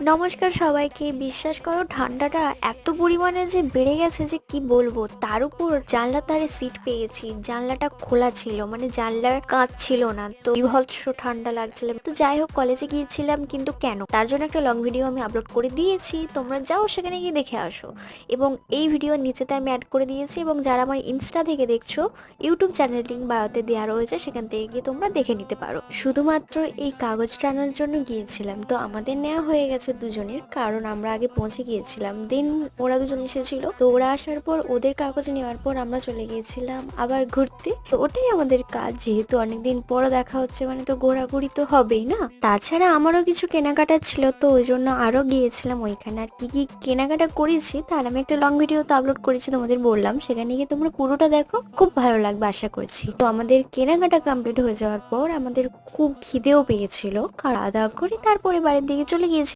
নমস্কার সবাইকে। বিশ্বাস করো ঠান্ডাটা এত পরিমাণে যে বেড়ে গেছে যে কি বলবো। তার উপর জানলার ধারে সিট পেয়েছি, জানলাটা খোলা ছিল, মানে জানলার কাঁচ ছিল না, তো বিভৎস ঠান্ডা লাগছিল। তো যাই হোক, কলেজে গিয়েছিলাম, কিন্তু কেন তার জন্য একটা লং ভিডিও আমি আপলোড করে দিয়েছি, তোমরা যাও সেখানে গিয়ে দেখে আসো। এবং এই ভিডিওর নিচেতে আমি অ্যাড করে দিয়েছি, এবং যারা আমার ইনস্টা থেকে দেখছো, ইউটিউব চ্যানেল লিঙ্ক বায়োতে দেওয়া রয়েছে, সেখান থেকে গিয়ে তোমরা দেখে নিতে পারো। শুধুমাত্র এই কাগজটা আনার জন্য গিয়েছিলাম। তো আমাদের নেওয়া হয়ে গেছে দুজনের, কারণ আমরা আগে পৌঁছে গিয়েছিলাম, দেন ওরা দুজন এসেছিল। তো ওরা আসার পর ওদের কাগজ নেওয়ার পর আমরা চলে গিয়েছিলাম আবার ঘুরতে। তো ওটাই আমাদের কাজ, যেহেতু অনেকদিন পর দেখা হচ্ছে, মানে তো ঘোরাঘুরি তো হবেই না। তাছাড়া আমারও কিছু কেনাকাটা ছিল, তো ওই জন্য আরো গিয়েছিলাম ওইখানে। আর কি কি কেনাকাটা করেছি তার আমি একটা লং ভিডিও তো আপলোড করেছি, তোমাদের বললাম, সেখানে গিয়ে তোমরা পুরোটা দেখো, খুব ভালো লাগবে আশা করছি। তো আমাদের কেনাকাটা কমপ্লিট হয়ে যাওয়ার পর আমাদের খুব খিদেও পেয়েছিল, খাওয়া দাওয়া করে তারপরে বাড়ির দিকে চলে গিয়েছি।